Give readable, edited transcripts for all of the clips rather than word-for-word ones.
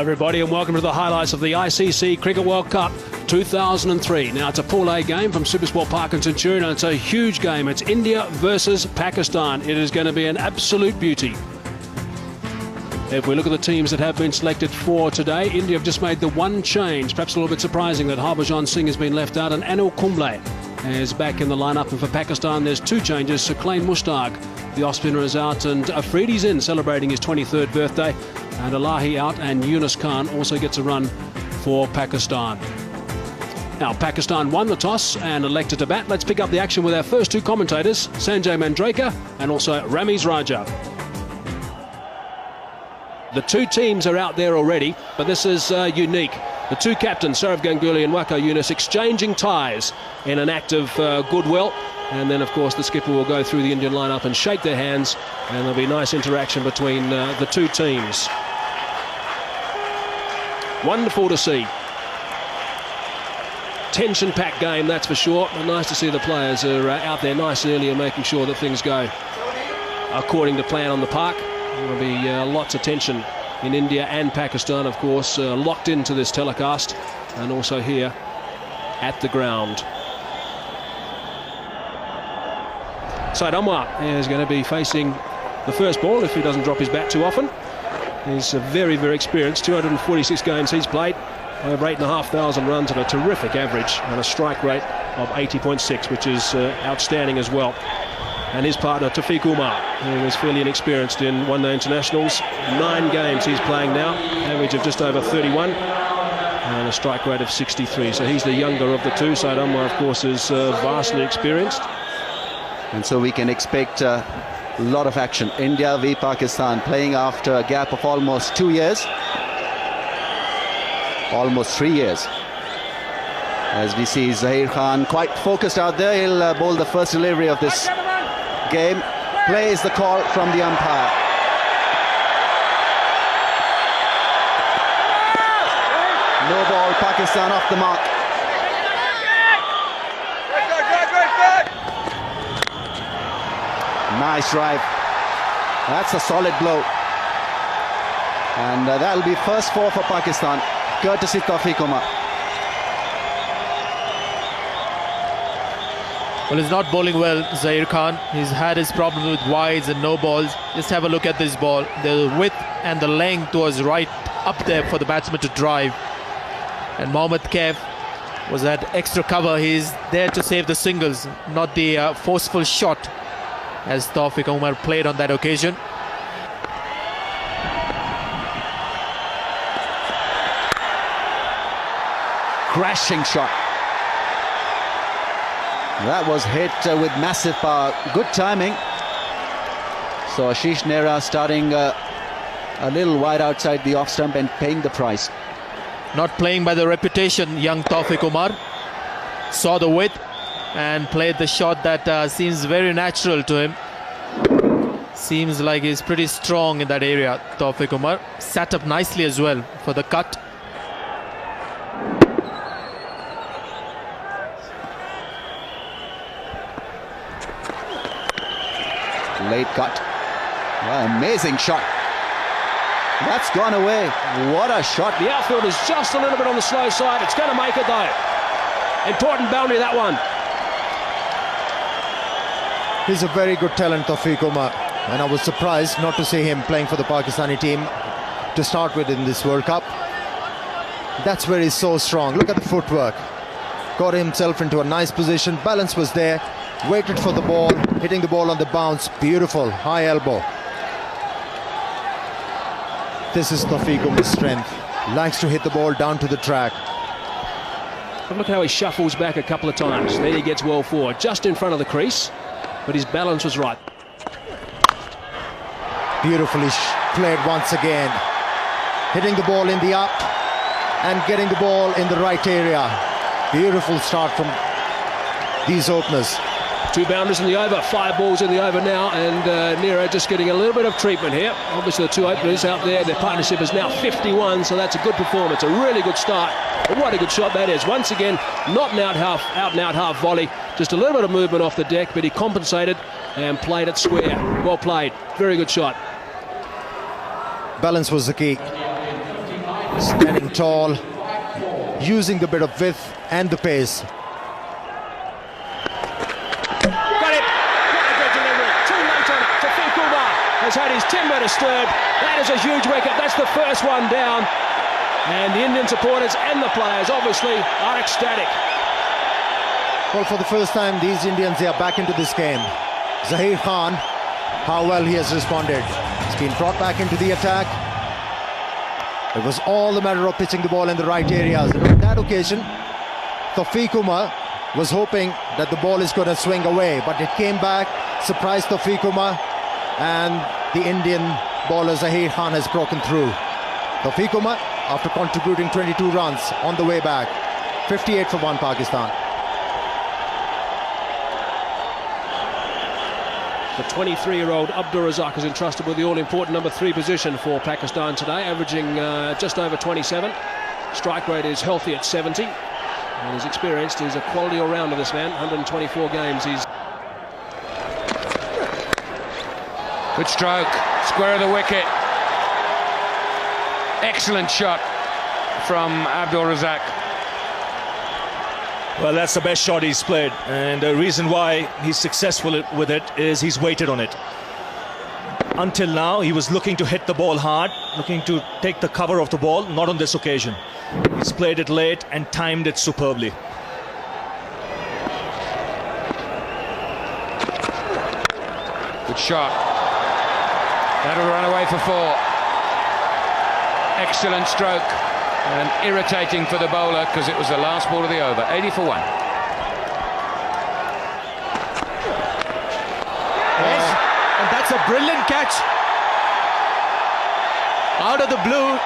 everybody, and welcome to the highlights of the ICC Cricket World Cup 2003. Now, it's a Pool A game from Supersport Park and Centurion, and it's a huge game. It's India versus Pakistan. It is going to be an absolute beauty. If we look at the teams that have been selected for today, India have just made the one change. Perhaps a little bit surprising that Yuvraj Singh has been left out, and Anil Kumble is back in the lineup. And for Pakistan, there's two changes. Suklain Mushtaq, the off-spinner, is out, and Afridi's in, celebrating his 23rd birthday. And Alahi out, and Yunus Khan also gets a run for Pakistan. Now, Pakistan won the toss and elected to bat. Let's pick up the action with our first two commentators, Sanjay Mandraker and also Ramiz Raja. The two teams are out there already, but this is unique. The two captains, Sourav Ganguly and Waqar Younis, exchanging ties in an act of goodwill. And then, of course, the skipper will go through the Indian lineup and shake their hands, and there'll be nice interaction between the two teams. Wonderful to see. Tension-packed game, that's for sure. But nice to see the players are out there nice and early and making sure that things go according to plan on the park. There will be lots of tension in India and Pakistan, of course, locked into this telecast, and also here at the ground. Said Anwar is going to be facing the first ball if he doesn't drop his bat too often. He's very, very experienced. 246 games he's played, over 8,500 runs and a terrific average, and a strike rate of 80.6, which is outstanding as well. And his partner, Tafiq Umar, who is fairly inexperienced in one-day internationals. 9 games he's playing now, average of just over 31, and a strike rate of 63. So he's the younger of the two. Said Anwar, of course, is vastly experienced. And so we can expect a lot of action. India v Pakistan, playing after a gap of almost 2 years. Almost 3 years. As we see Zaheer Khan quite focused out there. He'll bowl the first delivery of this game. Plays the call from the umpire. No ball, Pakistan off the mark. Nice drive. That's a solid blow. And that'll be first 4 for Pakistan, courtesy Tafiq Umar. Well, he's not bowling well, Zaheer Khan. He's had his problem with wides and no balls. Just have a look at this ball. The width and the length was right up there for the batsman to drive. And Mohammad Kaif was at extra cover. He's there to save the singles, not the forceful shot, as Tafiq Umar played on that occasion. Crashing shot. That was hit with massive power. Good timing. So Ashish Nehra starting a little wide outside the off stump and paying the price. Not playing by the reputation, young Tafiq Umar. Saw the width and played the shot that seems very natural to him. Seems like he's pretty strong in that area, Tafiq Umar. Sat up nicely as well for the cut. Late cut. Wow, amazing shot. That's gone away. What a shot. The outfield is just a little bit on the slow side. It's going to make it though. Important boundary, that one. He's a very good talent, Tafiq Umar, and I was surprised not to see him playing for the Pakistani team to start with in this World Cup. That's where he's so strong. Look at the footwork. Got himself into a nice position. Balance was there. Waited for the ball. Hitting the ball on the bounce. Beautiful. High elbow. This is Tafiq Umar's strength. Likes to hit the ball down to the track. But look how he shuffles back a couple of times. Then he gets well forward, just in front of the crease. But his balance was right. Beautifully played once again. Hitting the ball in the up and getting the ball in the right area. Beautiful start from these openers. 2 boundaries in the over, 5 balls in the over now, and Nehra just getting a little bit of treatment here. Obviously the 2 openers out there, their partnership is now 51, so that's a good performance, a really good start. But what a good shot that is. Once again, not an out and out half volley, just a little bit of movement off the deck, but he compensated and played it square. Well played, very good shot. Balance was the key. Standing tall, using the bit of width and the pace. Got it! What a good delivery. Too late on it. Tafiq has had his timber disturbed. That is a huge wicket. That's the first one down. And the Indian supporters and the players obviously are ecstatic. Well, for the first time, these Indians, they are back into this game. Zaheer Khan, how well he has responded. He's been brought back into the attack. It was all a matter of pitching the ball in the right areas. And on that occasion, Tafiq was hoping that the ball is going to swing away, but it came back, surprised Tafiq, and the Indian bowler Zaheer Khan has broken through. Tafiq, after contributing 22 runs on the way back, 58 for 1 Pakistan. The 23-year-old Abdul Razak is entrusted with the all-important number 3 position for Pakistan today, averaging just over 27. Strike rate is healthy at 70. And he's experienced. He's a quality all-rounder, this man. 124 games. He's good stroke, square of the wicket. Excellent shot from Abdul Razak. Well, that's the best shot he's played, and the reason why he's successful with it is he's waited on it. Until now, he was looking to hit the ball hard, looking to take the cover of the ball, not on this occasion. He's played it late and timed it superbly. Good shot. That'll run away for 4. Excellent stroke. And irritating for the bowler because it was the last ball of the over. 80 for 1. Yes, and that's a brilliant catch. Out of the blue,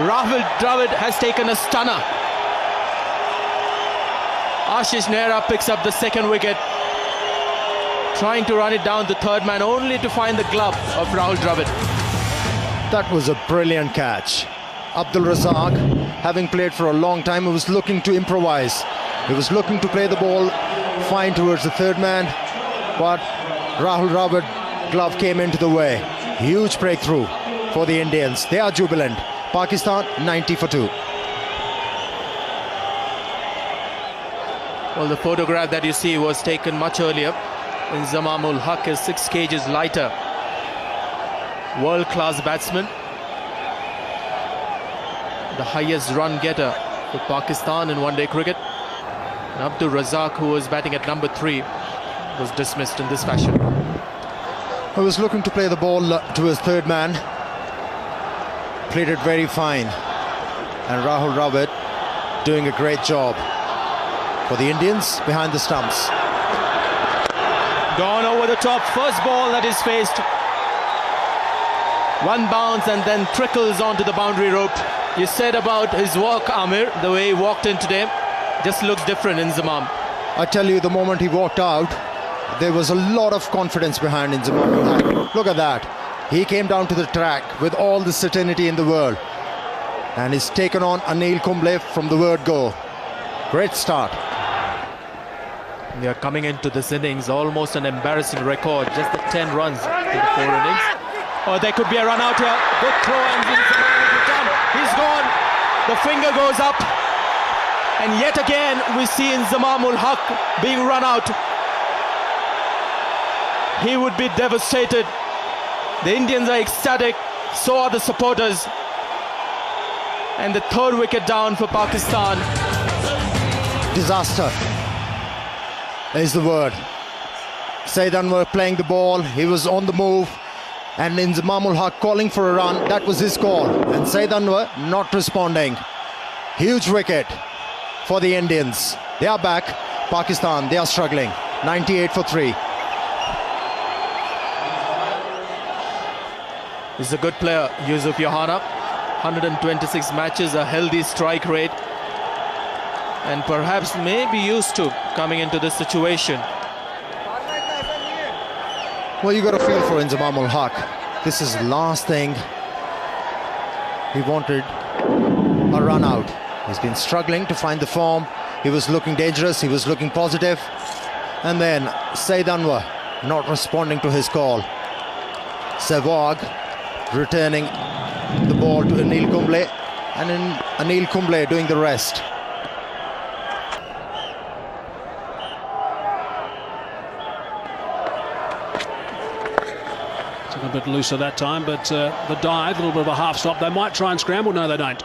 Rahul Dravid has taken a stunner. Ashish Nehra picks up the 2nd wicket, trying to run it down the 3rd man, only to find the glove of Rahul Dravid. That was a brilliant catch. Abdul Razak, having played for a long time, he was looking to improvise. He was looking to play the ball fine towards the 3rd man, but Rahul Dravid glove came into the way. Huge breakthrough for the Indians. They are jubilant. Pakistan 90 for 2. Well, the photograph that you see was taken much earlier. Inzamam-ul Haq is 6 kgs lighter. World-class batsman. The highest run getter for Pakistan in one-day cricket. And Abdul Razak, who was batting at number 3, was dismissed in this fashion. He was looking to play the ball to his 3rd man. Played it very fine. And Rahul Dravid doing a great job for the Indians behind the stumps. Gone over the top. First ball that is faced. One bounce and then trickles onto the boundary rope. You said about his walk, Amir, the way he walked in today, just looks different in Inzamam. I tell you, the moment he walked out, there was a lot of confidence behind Inzamam. Look at that. He came down to the track with all the certainty in the world. And he's taken on Anil Kumble from the word go. Great start. They are coming into this innings, almost an embarrassing record. Just the 10 runs in the 4 innings. Oh, there could be a run out here. Good throw and Inzamam will be done. He's gone. The finger goes up. And yet again, we see Inzamam-ul Haq being run out. He would be devastated. The Indians are ecstatic. So are the supporters. And the 3rd wicket down for Pakistan. Disaster is the word. Saeed Anwar playing the ball. He was on the move. And Inzamam-ul Haq calling for a run. That was his call. And Saeed Anwar not responding. Huge wicket for the Indians. They are back. Pakistan, they are struggling. 98 for 3. He's a good player, Yusuf Yohana. 126 matches, a healthy strike rate. And perhaps may be used to coming into this situation. Well, you got a feel for Inzamam-ul Haq. This is the last thing he wanted, a run out. He's been struggling to find the form. He was looking dangerous, he was looking positive. And then Saeed Anwar not responding to his call. Sehwag returning the ball to Anil Kumble. And then Anil Kumble doing the rest. Took a bit looser that time, but the dive, a little bit of a half stop. They might try and scramble. No, they don't.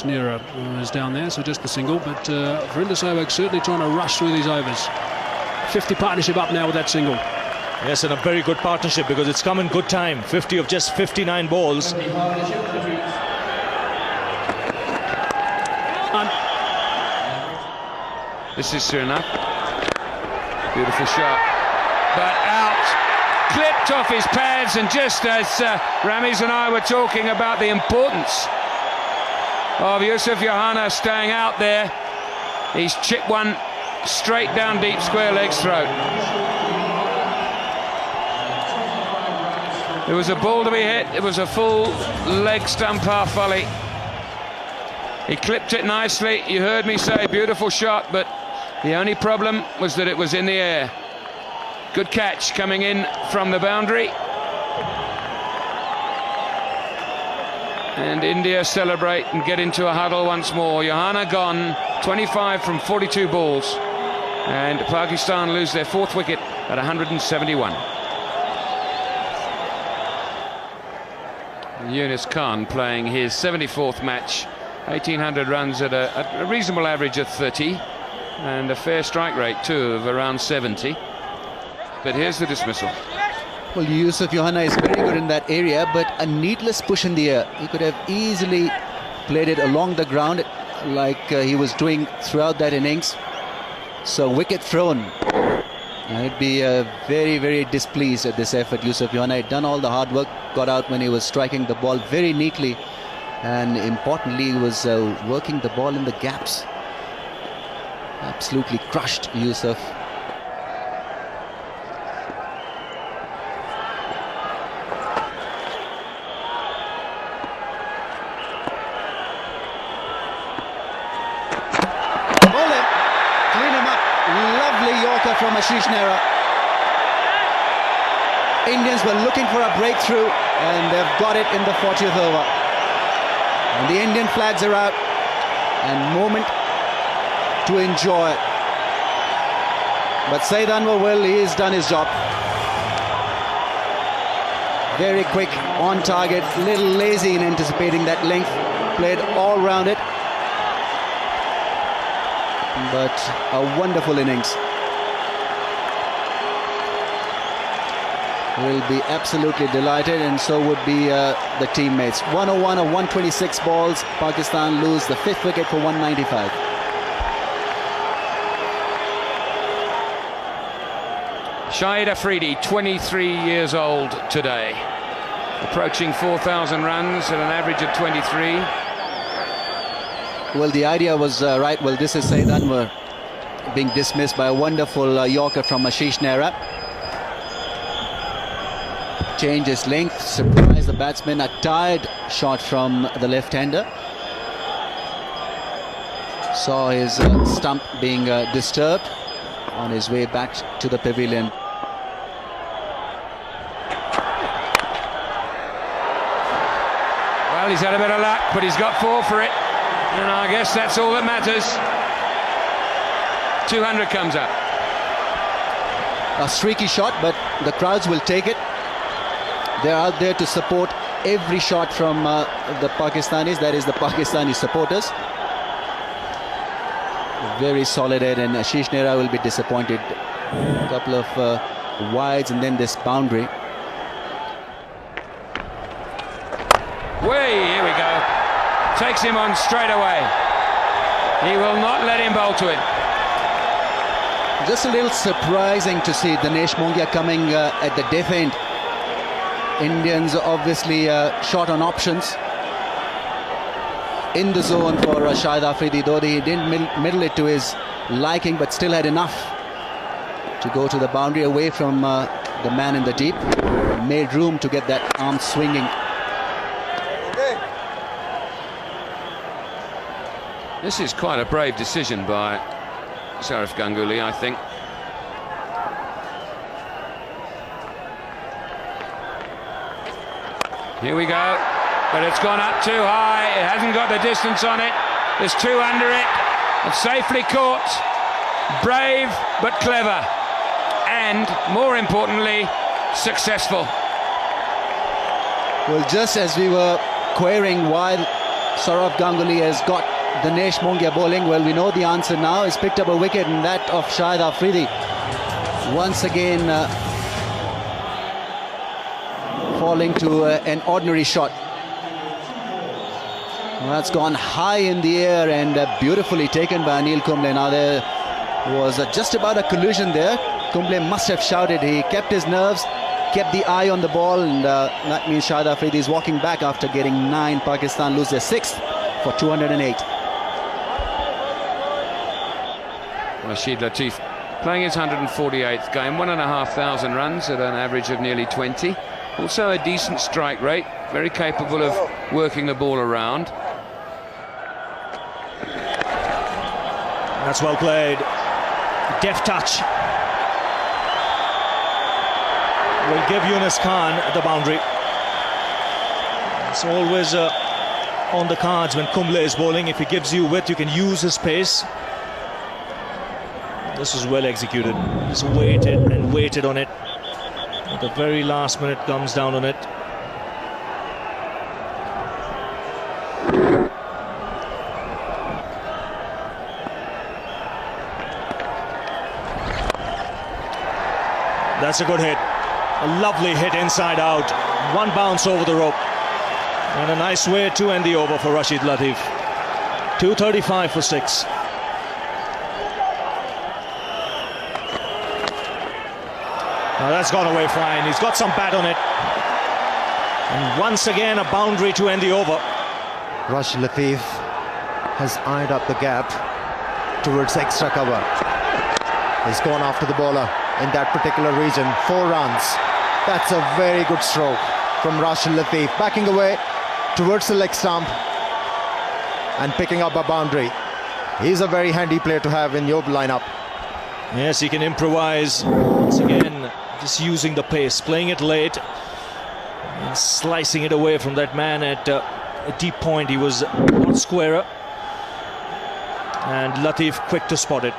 Nera is down there, so just the single. But Verinder Sehwag certainly trying to rush through these overs. 50 partnership up now with that single. Yes, and a very good partnership because it's come in good time. 50 of just 59 balls. This is enough. Beautiful shot. But out. Clipped off his pads, and just as Ramiz and I were talking about the importance of Yusuf Yohana staying out there, he's chipped one straight down deep square leg's throat. It was a ball to be hit. It was a full leg stump half volley. He clipped it nicely. You heard me say beautiful shot, but the only problem was that it was in the air. Good catch coming in from the boundary. And India celebrate and get into a huddle once more. Yohana gone, 25 from 42 balls. And Pakistan lose their fourth wicket at 171. Yunus Khan playing his 74th match. 1,800 runs at a reasonable average of 30. And a fair strike rate too of around 70. But here's the dismissal. Well, Yusuf Yohana is very good in that area, but a needless push in the air. He could have easily played it along the ground like he was doing throughout that innings. So wicket thrown. I'd be very, very displeased at this effort. Yusuf Yohana had done all the hard work, got out when he was striking the ball very neatly, and importantly, he was working the ball in the gaps. Absolutely crushed Yusuf. From Ashish Nehra. Indians were looking for a breakthrough, and they've got it in the 40th over. And the Indian flags are out, and moment to enjoy. But Saeed Anwar will, he's done his job. Very quick, on target, little lazy in anticipating that length, played all round it. But a wonderful innings. Will be absolutely delighted, and so would be the teammates. 101 of 126 balls. Pakistan lose the fifth wicket for 195. Shahid Afridi, 23 years old today, approaching 4,000 runs at an average of 23. Well, the idea was right. Well, this is Saeed Anwar being dismissed by a wonderful Yorker from Ashish Nehra. Change his length, surprise the batsman. A tired shot from the left-hander. Saw his stump being disturbed on his way back to the pavilion. Well, he's had a bit of luck, but he's got 4 for it. And I guess that's all that matters. 200 comes up. A streaky shot, but the crowds will take it. They're out there to support every shot from the Pakistanis, that is the Pakistani supporters. Very solid head, and Ashish Nehra will be disappointed. A couple of wides and then this boundary. Way, here we go. Takes him on straight away. He will not let him bowl to it. Just a little surprising to see Dinesh Mongia coming at the death end. Indians obviously short on options in the zone for Shahid Afridi, though he didn't middle it to his liking, but still had enough to go to the boundary away from the man in the deep. Made room to get that arm swinging. This is quite a brave decision by Sourav Ganguly, I think. Here we go. but it's gone up too high. It hasn't got the distance on it. There's two under it. It's safely caught. Brave but clever, and more importantly, successful. Well, just as we were querying why Sourav Ganguly has got Dinesh Mongia bowling, well, we know the answer now. He's picked up a wicket, and that of Shahid Afridi. Once again falling to an ordinary shot. Well, that's gone high in the air and beautifully taken by Anil Kumble. Now there was just about a collision there. Kumble must have shouted. He kept his nerves, kept the eye on the ball, and that means Shahid Afridi is walking back after getting 9. Pakistan lose their 6th for 208. Rashid Latif playing his 148th game, 1,500 runs at an average of nearly 20. Also a decent strike rate, very capable of working the ball around. That's well played. Deft touch. Will give Yunus Khan the boundary. It's always on the cards when Kumble is bowling. If he gives you width, you can use his pace. This was well executed. Just waited and waited on it. At the very last minute, comes down on it. That's a good hit. A lovely hit inside out. One bounce over the rope. And a nice way to end the over for Rashid Latif. 235 for 6. Now that's gone away fine. He's got some bat on it. And once again, a boundary to end the over. Rashid Latif has eyed up the gap towards extra cover. He's gone after the bowler in that particular region. 4 runs. That's a very good stroke from Rashid Latif. Backing away towards the leg stump and picking up a boundary. He's a very handy player to have in your lineup. Yes, he can improvise. Once again, just using the pace, playing it late and slicing it away from that man at a deep point. He was a lot squarer, and Latif quick to spot it.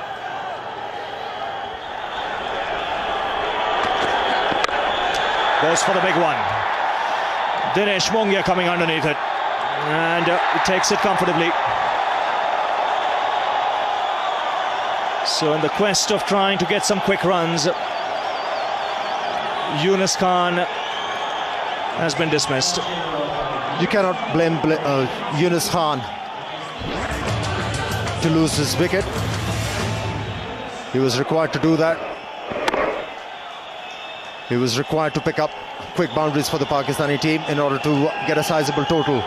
Goes for the big one. Dinesh Mongia coming underneath it, and he takes it comfortably. So in the quest of trying to get some quick runs, Yunus Khan has been dismissed. You cannot blame Yunus Khan to lose his wicket. He was required to do that. He was required to pick up quick boundaries for the Pakistani team in order to get a sizable total.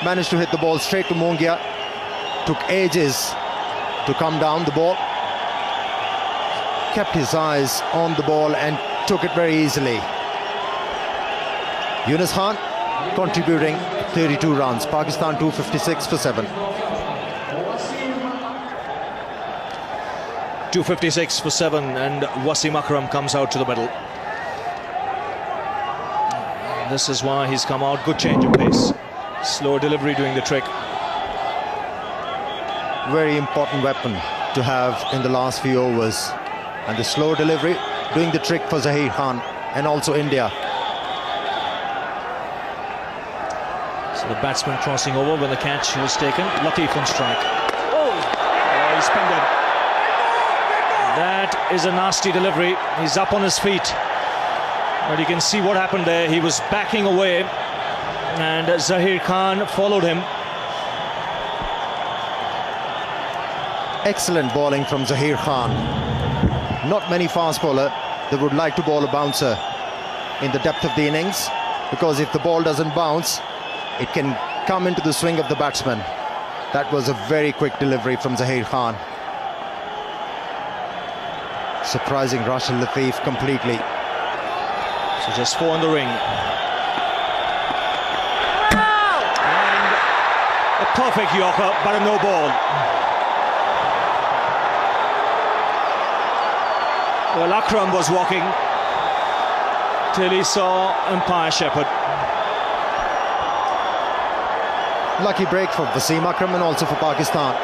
Managed to hit the ball straight to Mongia. Took ages to come down the ball. Kept his eyes on the ball and took it very easily. Yunus Khan contributing 32 runs. Pakistan 256 for 7. 256 for 7, and Wasim Akram comes out to the middle. This is why he's come out. Good change of pace. Slow delivery doing the trick. Very important weapon to have in the last few overs. And the slow delivery doing the trick for Zaheer Khan and also India. So the batsman crossing over when the catch was taken. Latif on strike. Oh, he's pinned it. That is a nasty delivery. He's up on his feet. But you can see what happened there. He was backing away and Zaheer Khan followed him. Excellent bowling from Zaheer Khan. Not many fast bowler that would like to bowl a bouncer in the depth of the innings, because if the ball doesn't bounce, it can come into the swing of the batsman. That was a very quick delivery from Zaheer Khan. Surprising Rashid Latif completely. So just 4 in the ring. And a perfect yorker, but a no ball. Well, Akram was walking till he saw umpire Shepherd. Lucky break for Wasim Akram and also for Pakistan.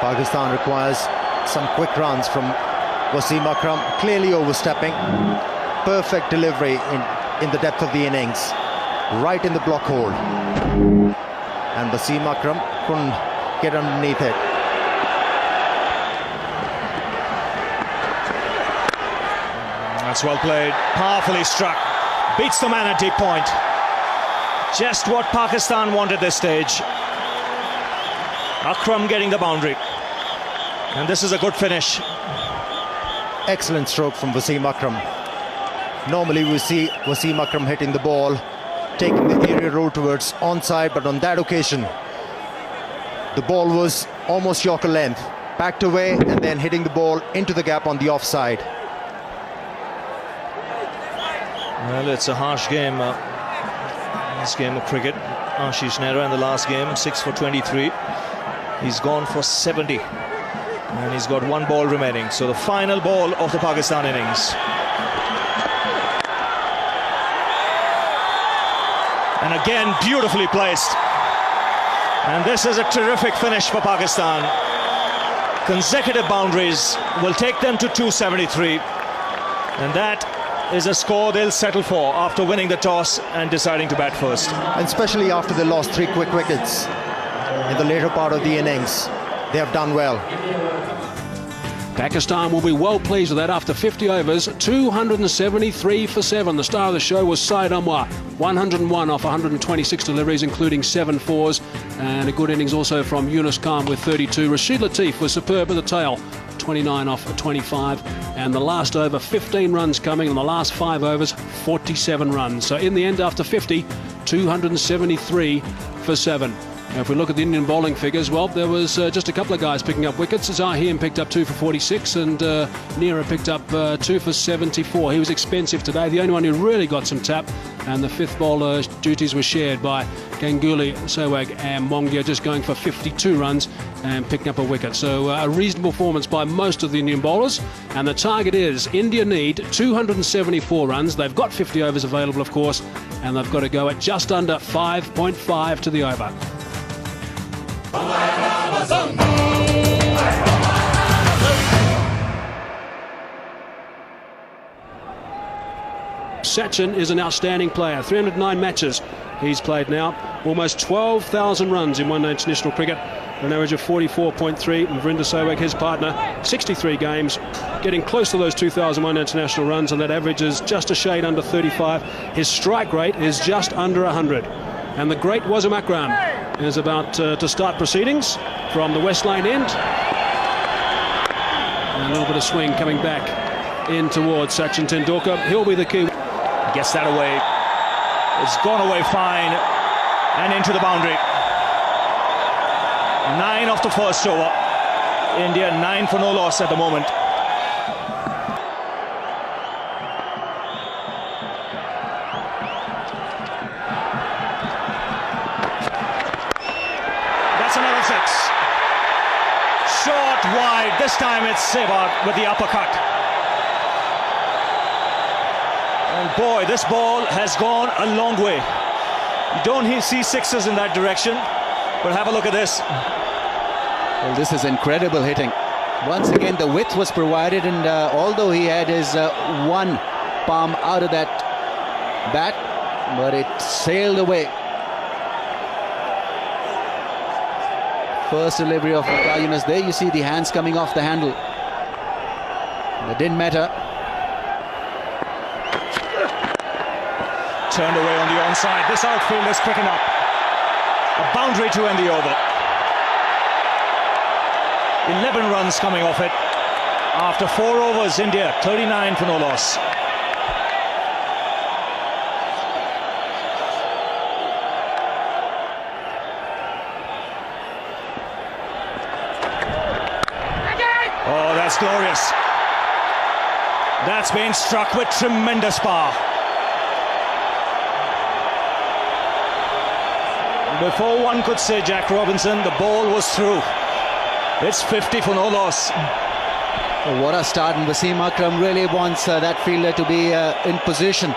Pakistan requires some quick runs from Wasim Akram, clearly overstepping. Perfect delivery in the depth of the innings, right in the block hole. And Wasim Akram couldn't get underneath it. That's well played, powerfully struck, beats the man at deep point. Just what Pakistan wanted this stage. Akram getting the boundary, and this is a good finish. Excellent stroke from Wasim Akram. Normally we see Wasim Akram hitting the ball, taking the aerial route towards onside, but on that occasion the ball was almost Yorker length, backed away and then hitting the ball into the gap on the offside. Well, it's a harsh game, this game of cricket. Ashish Nehra in the last game, 6 for 23. He's gone for 70 and he's got one ball remaining. So the final ball of the Pakistan innings. And again, beautifully placed. And this is a terrific finish for Pakistan. Consecutive boundaries will take them to 273. And that is a score they'll settle for after winning the toss and deciding to bat first. And especially after they lost 3 quick wickets in the later part of the innings. They have done well. Pakistan will be well pleased with that after 50 overs, 273 for 7. The star of the show was Syed Anwar, 101 off 126 deliveries, including 7 fours, and a good innings also from Yunus Khan with 32. Rashid Latif was superb at the tail, 29 off 25, and the last over 15 runs coming, and the last 5 overs 47 runs. So in the end, after 50, 273 for 7. Now, if we look at the Indian bowling figures, well, there was just a couple of guys picking up wickets. Zaheem picked up 2 for 46 and Nehra picked up 2 for 74. He was expensive today, the only one who really got some tap, and the 5th bowler duties were shared by Ganguly, Sehwag and Mongia, just going for 52 runs and picking up a wicket. So a reasonable performance by most of the Indian bowlers, and the target is India need 274 runs. They've got 50 overs available, of course, and they've got to go at just under 5.5 to the over. Sachin is an outstanding player. 309 matches he's played now. Almost 12,000 runs in one-day international cricket. An average of 44.3. And Vrinder Sehwag, his partner, 63 games. Getting close to those 2,000 one-day international runs, and that average is just a shade under 35. His strike rate is just under 100. And the great Wasim Akram is about to start proceedings from the West Lane end. And a little bit of swing coming back in towards Sachin Tendulkar. He'll be the key. Gets that away. It's gone away fine and into the boundary. 9 off the first over. India 9 for no loss at the moment. That's another 6. Short, wide. This time it's Sehwag with the uppercut. And boy, this ball has gone a long way. You don't see 6s in that direction, but have a look at this. Well, this is incredible hitting. Once again, the width was provided, and although he had his one palm out of that bat, but it sailed away. First delivery of Yunus. There you see the hands coming off the handle. It didn't matter. Turned away on the onside. This outfield is quick enough. A boundary to end the over. 11 runs coming off it. After 4 overs, India 39 for no loss. Oh, that's glorious. That's been struck with tremendous power. Before one could say Jack Robinson, the ball was through. It's 50 for no loss. Well, what a start, and Wasim Akram really wants that fielder to be in position.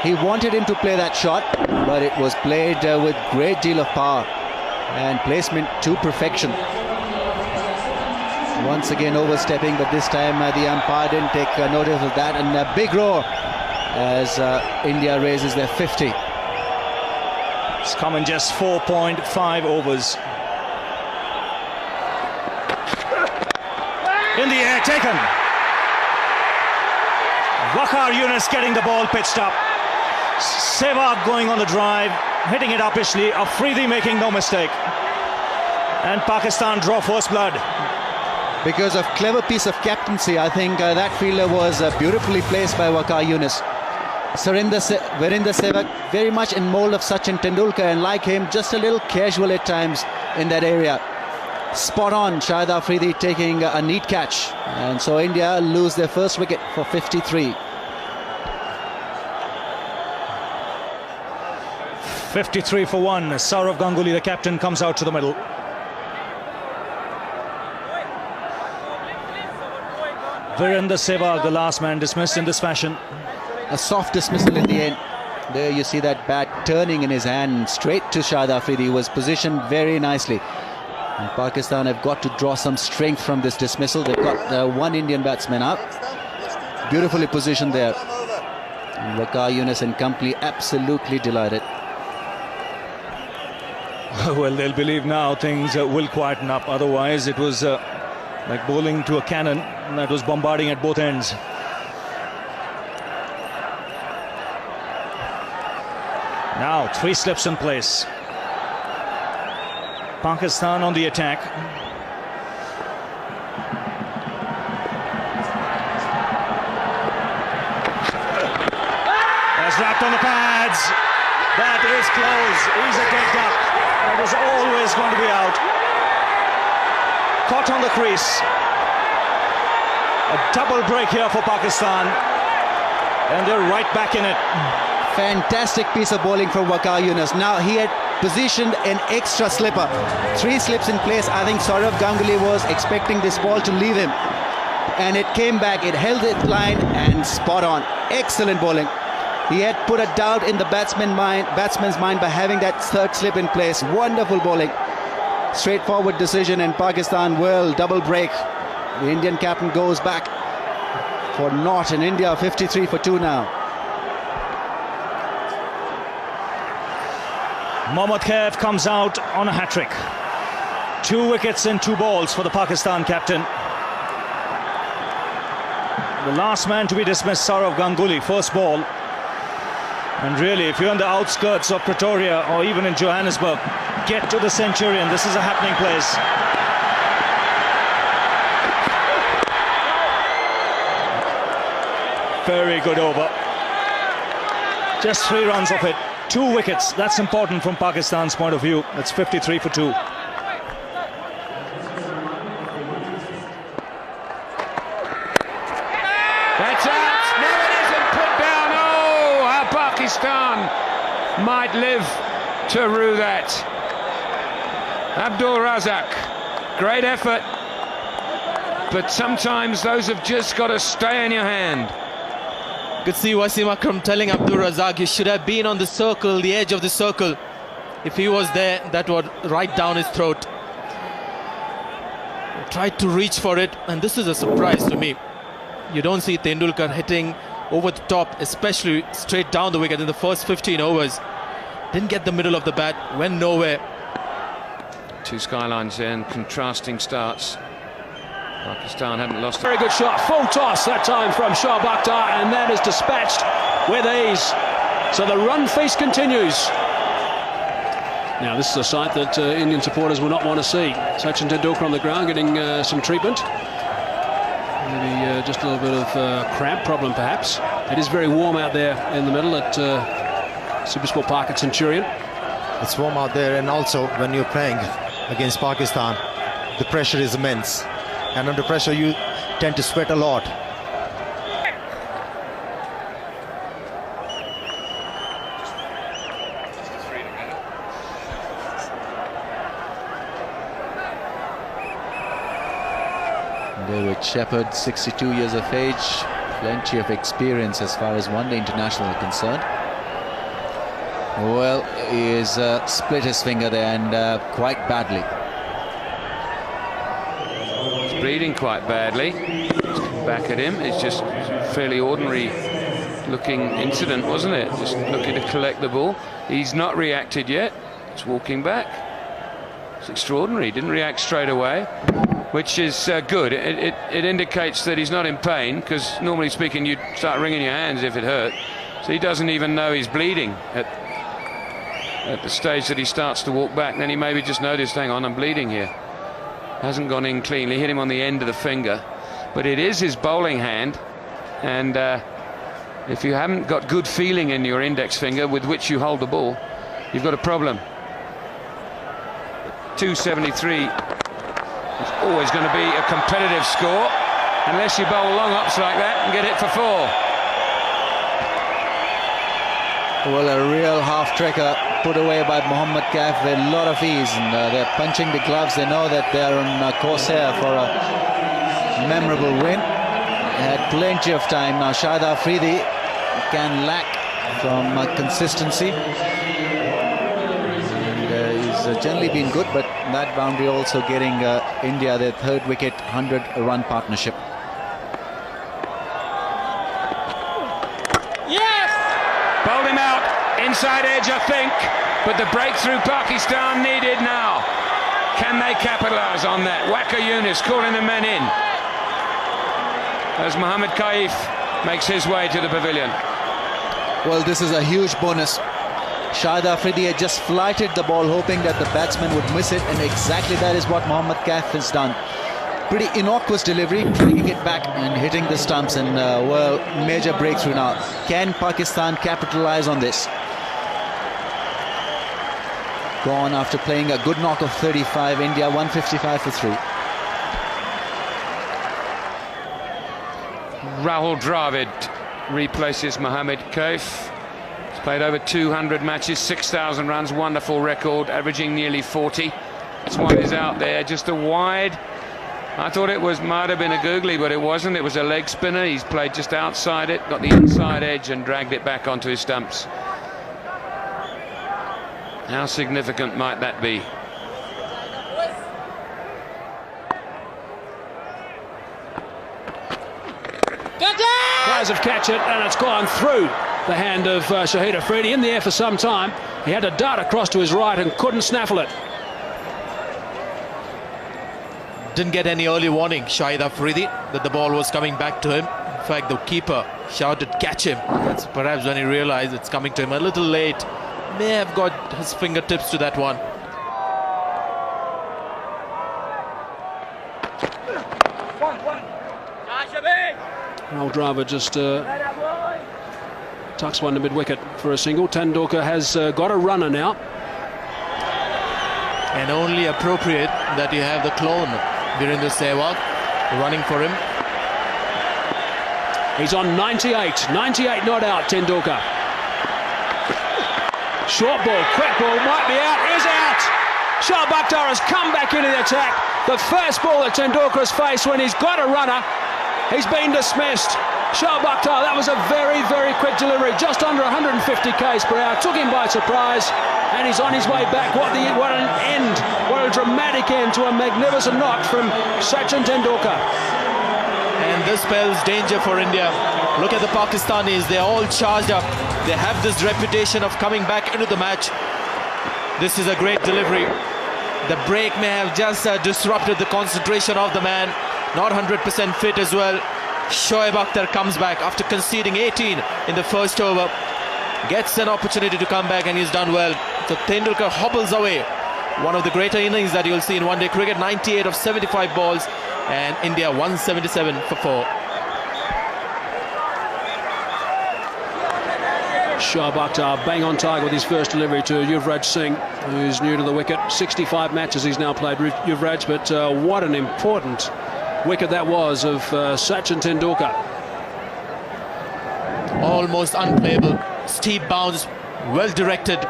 He wanted him to play that shot, but it was played with great deal of power. and placement to perfection. Once again overstepping, but this time the umpire didn't take notice of that, and a big roar as India raises their 50. It's come in just 4.5 overs. In the air, taken. Waqar Younis getting the ball pitched up. Sehwag going on the drive, hitting it uppishly. Afridi making no mistake. And Pakistan draw first blood. Because of clever piece of captaincy, I think that fielder was beautifully placed by Waqar Younis. Virender Sehwag very much in mold of Sachin Tendulkar, and like him, just a little casual at times in that area. Spot on, Shahid Afridi taking a neat catch, and so India lose their first wicket for 53. 53 for 1. Sourav Ganguly, the captain, comes out to the middle. Virender Sehwag, the last man, dismissed in this fashion. A soft dismissal in the end. There you see that bat turning in his hand straight to Shahid Afridi. He was positioned very nicely. And Pakistan have got to draw some strength from this dismissal. They've got one Indian batsman out. Beautifully positioned there. And Waqar Younis and company absolutely delighted. Well, they'll believe now things will quieten up. Otherwise, it was like bowling to a cannon that was bombarding at both ends. Now, 3 slips in place. Pakistan on the attack. That's wrapped on the pads. That is close. He's a dead duck. That was always going to be out. Caught on the crease. A double break here for Pakistan. And they're right back in it. Fantastic piece of bowling from Waqar Younis. Now he had positioned an extra slipper. 3 slips in place. I think Sourav Ganguly was expecting this ball to leave him, and it came back. It held its line and spot on. Excellent bowling. He had put a doubt in the batsman's mind by having that 3rd slip in place. Wonderful bowling. Straightforward decision, and Pakistan will double break. The Indian captain goes back for naught, and India 53 for 2 now. Mohammad Khaif comes out on a hat-trick. 2 wickets in 2 balls for the Pakistan captain. The last man to be dismissed, Sourav Ganguly, first ball. And really, if you're on the outskirts of Pretoria or even in Johannesburg, get to the Centurion. This is a happening place. Very good over. Just 3 runs off it. 2 wickets, that's important from Pakistan's point of view. That's 53 for 2. That's out. No, it isn't put down. Oh, how Pakistan might live to rue that. Abdul Razak, great effort. But sometimes those have just got to stay in your hand. Could see Wasim Akram telling Abdul Razak he should have been on the circle, the edge of the circle. If he was there, that would right down his throat. He tried to reach for it, and this is a surprise to me. You don't see Tendulkar hitting over the top, especially straight down the wicket in the first 15 overs. Didn't get the middle of the bat, went nowhere. 2 skylines and contrasting starts. Pakistan haven't lost. Very good shot, full toss that time from Shah Bakhtar, and that is dispatched with ease. So the run feast continues. Now this is a sight that Indian supporters will not want to see. Sachin Tendulkar on the ground getting some treatment. Maybe just a little bit of cramp problem perhaps. It is very warm out there in the middle at Supersport Park at Centurion. It's warm out there, and also when you're playing against Pakistan, the pressure is immense. And under pressure you tend to sweat a lot. David Shepherd, 62 years of age, plenty of experience as far as one-day international are concerned. Well, he's split his finger there, and quite badly. He's bleeding quite badly. Back at him. It's just fairly ordinary looking incident, wasn't it? Just looking to collect the ball. He's not reacted yet. It's walking back. It's extraordinary. He didn't react straight away, which is good. It indicates that he's not in pain, because normally speaking you'd start wringing your hands if it hurt. So he doesn't even know he's bleeding at the stage that he starts to walk back. Then he maybe just noticed, hang on, I'm bleeding here. Hasn't gone in cleanly, hit him on the end of the finger. But it is his bowling hand, and if you haven't got good feeling in your index finger with which you hold the ball, you've got a problem. 273 is always going to be a competitive score, unless you bowl long ups like that and get it for 4. Well, a real half-trekker put away by Mohammad Kaif with a lot of ease, and they're punching the gloves. They know that they're on course here for a memorable win. They had plenty of time. Now Shahid Afridi can lack from consistency, and he's generally been good, but that boundary also getting India their third wicket, 100-run partnership. Bowled him out, inside edge I think, but the breakthrough Pakistan needed now. Can they capitalise on that? Waqar Younis calling the men in as Mohammad Kaif makes his way to the pavilion. Well, this is a huge bonus. Shahid Afridi had just flighted the ball hoping that the batsman would miss it, and exactly that is what Mohammad Kaif has done. Pretty innocuous delivery, bringing it back and hitting the stumps, and well, major breakthrough now. Can Pakistan capitalise on this? Gone after playing a good knock of 35, India 155 for 3. Rahul Dravid replaces Mohammad Kaif. He's played over 200 matches, 6,000 runs, wonderful record, averaging nearly 40. This one is out there, just a wide. I thought it might have been a googly, but it wasn't. It was a leg spinner. He's played just outside it, got the inside edge and dragged it back onto his stumps. How significant might that be? Players have catch it, and it's gone through the hand of Shahid Afridi. In the air for some time. He had to dart across to his right and couldn't snaffle it. Didn't get any early warning, Shahid Afridi, that the ball was coming back to him. In fact, the keeper shouted, catch him. That's perhaps when he realized it's coming to him a little late. May have got his fingertips to that one. Rahul Dravid just tucks one to mid-wicket for a single. Tendulkar has got a runner now. And only appropriate that you have the clone, Virender Sehwag, running for him. He's on 98. 98 not out, Tendulkar. Short ball, quick ball, might be out, is out! Shoaib Akhtar has come back into the attack. The first ball that Tendulkar has faced when he's got a runner, he's been dismissed. Shoaib Akhtar, that was a very, very quick delivery, just under 150 k's per hour, took him by surprise, and he's on his way back. What an end, what a dramatic end to a magnificent knock from Sachin Tendulkar. And this spells danger for India. Look at the Pakistanis, they're all charged up. They have this reputation of coming back into the match. This is a great delivery. The break may have just disrupted the concentration of the man. Not 100% fit as well. Shoaib Akhtar comes back after conceding 18 in the first over. Gets an opportunity to come back, and he's done well. So Tendulkar hobbles away. One of the greater innings that you'll see in one-day cricket. 98 of 75 balls, and India 177 for 4. Shoaib Akhtar bang on target with his first delivery to Yuvraj Singh, who's new to the wicket. 65 matches he's now played with Yuvraj, but what an important wicket that was of Sachin Tendulkar. Almost unplayable. Steep bounce, well directed.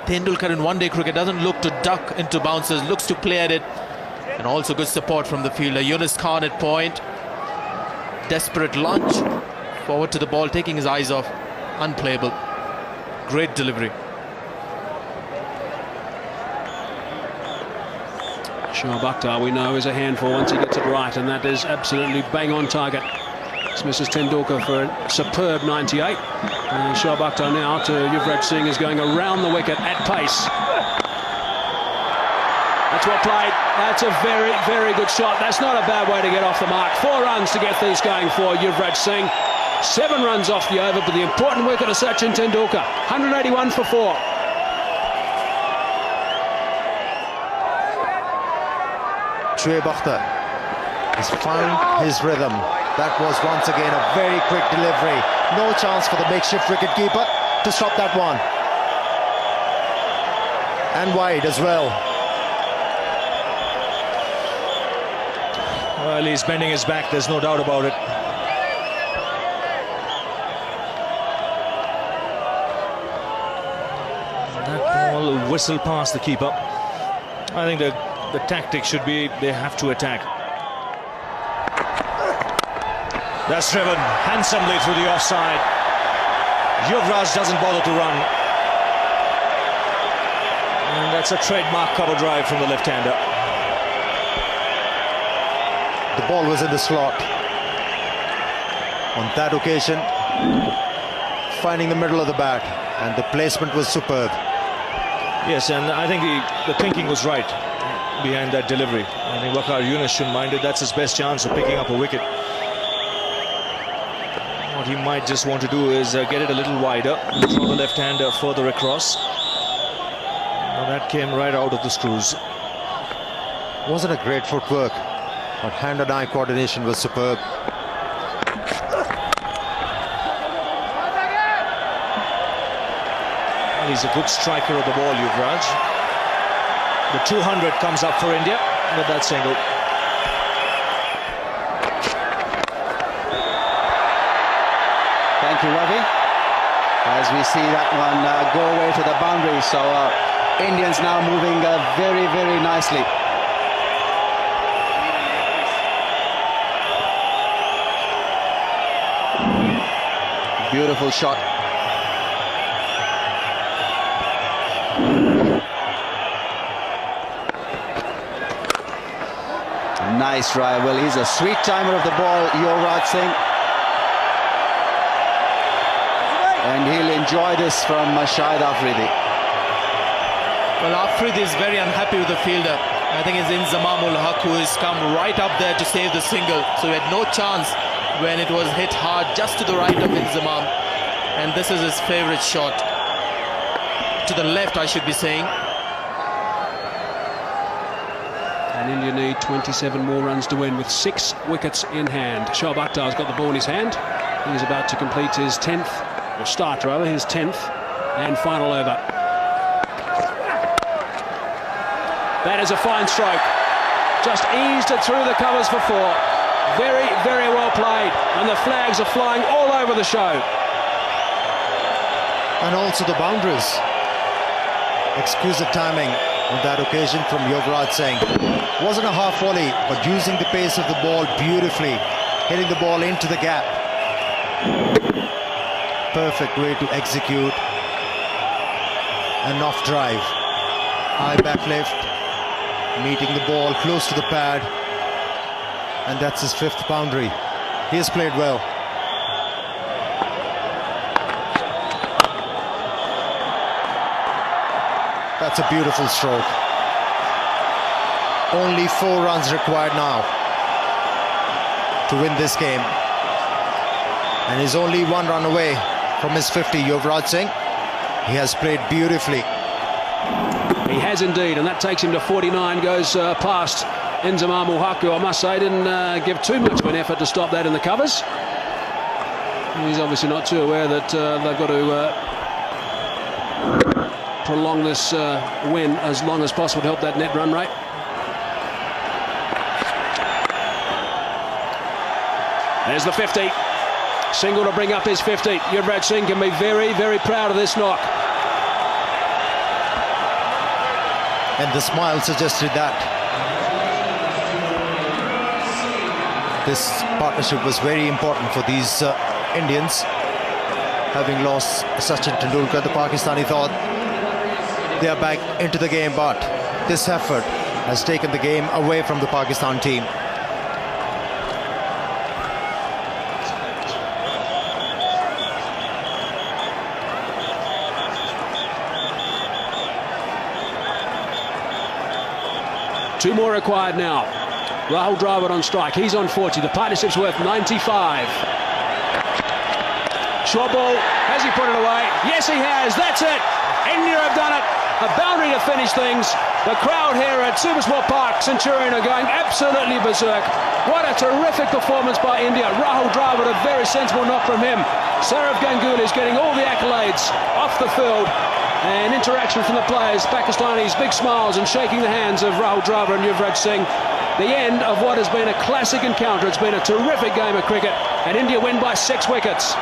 Tendulkar in one-day cricket doesn't look to duck into bounces, looks to play at it. And also good support from the fielder. Yunus Khan at point. Desperate lunge forward to the ball, taking his eyes off. Unplayable. Great delivery. Shoaib Akhtar, we know, is a handful once he gets it right, and that is absolutely bang on target. It's Mrs. Tendulkar for a superb 98. And Shoaib Akhtar now to Yuvraj Singh is going around the wicket at pace. That's well played. That's a very, very good shot. That's not a bad way to get off the mark. 4 runs to get these going for Yuvraj Singh. 7 runs off the over, but the important wicket of Sachin Tendulkar. 181 for 4. Shoaib Akhtar has found his rhythm. That was once again a very quick delivery. No chance for the makeshift wicketkeeper to stop that one. And wide as well. Well, he's bending his back, there's no doubt about it. That ball whistled past the keeper. I think the tactic should be they have to attack. That's driven handsomely through the offside. Yuvraj doesn't bother to run. And that's a trademark cover drive from the left-hander. The ball was in the slot. On that occasion, finding the middle of the bat, and the placement was superb. Yes, and I think the thinking was right behind that delivery. I think Waqar Younis shouldn't mind it. That's his best chance of picking up a wicket. What he might just want to do is get it a little wider, throw the left-hander further across. Now that came right out of the screws. Wasn't a great footwork, but hand and eye coordination was superb. Well, he's a good striker of the ball, Yuvraj. The 200 comes up for India with that single. Thank you, Ravi. As we see that one go away to the boundary, so Indians now moving very, very nicely. Beautiful shot. Nice drive. Well, he's a sweet timer of the ball, Yuvraj Singh. And he'll enjoy this from Shahid Afridi. Well, Afridi is very unhappy with the fielder. I think it's Inzamam ul Haq who has come right up there to save the single. So he had no chance when it was hit hard just to the right of Inzamam. And this is his favourite shot. To the left, I should be saying. And India need 27 more runs to win with 6 wickets in hand. Shoaib Akhtar's got the ball in his hand. He's about to complete his 10th, or start rather, his 10th and final over. That is a fine stroke. Just eased it through the covers for 4. Very, very well played. And the flags are flying all over the show. And also the boundaries. Exquisite timing on that occasion from Yuvraj Singh. Wasn't a half volley, but using the pace of the ball beautifully, hitting the ball into the gap. Perfect way to execute an off drive. High back lift, meeting the ball close to the pad, and that's his 5th boundary. He has played well. That's a beautiful stroke. Only 4 runs required now to win this game. And he's only 1 run away from his 50, Yuvraj Singh. He has played beautifully. He has indeed, and that takes him to 49, goes past Inzamam ul Haq, who I must say didn't give too much of an effort to stop that in the covers. He's obviously not too aware that they've got to prolong this win as long as possible to help that net run rate. There's the 50. Single to bring up his 50. Yuvraj Singh can be very, very proud of this knock. And the smile suggested that. This partnership was very important for these Indians. Having lost Sachin Tendulkar, the Pakistani thought they are back into the game, but this effort has taken the game away from the Pakistan team. Two more required now. Rahul Dravid on strike. He's on 40. The partnership's worth 95. Short ball. Has he put it away? Yes, he has. That's it. India have done it. A boundary to finish things. The crowd here at Supersport Park, Centurion, are going absolutely berserk. What a terrific performance by India. Rahul Dravid, a very sensible knock from him. Saurav Ganguly is getting all the accolades off the field. And interaction from the players. Pakistanis, big smiles and shaking the hands of Rahul Dravid and Yuvraj Singh. The end of what has been a classic encounter. It's been a terrific game of cricket, and India win by 6 wickets.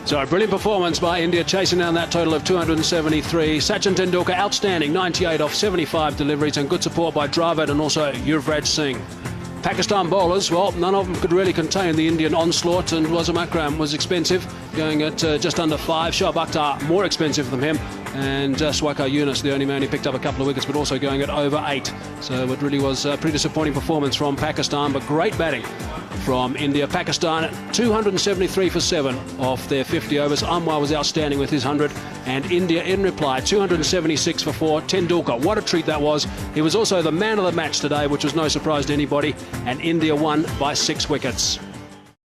So a brilliant performance by India, chasing down that total of 273. Sachin Tendulkar outstanding, 98 off 75 deliveries, and good support by Dravid and also Yuvraj Singh. Pakistan bowlers, well, none of them could really contain the Indian onslaught, and Wazim Akram was expensive, going at just under 5. Shoaib Akhtar more expensive than him, and Swakar Yunus, the only man who picked up a couple of wickets, but also going at over 8. So it really was a pretty disappointing performance from Pakistan, but great batting from India. Pakistan 273 for 7 off their 50 overs. Anwar was outstanding with his 100, and India in reply 276 for 4. Tendulkar, what a treat that was. He was also the man of the match today, which was no surprise to anybody, and India won by 6 wickets.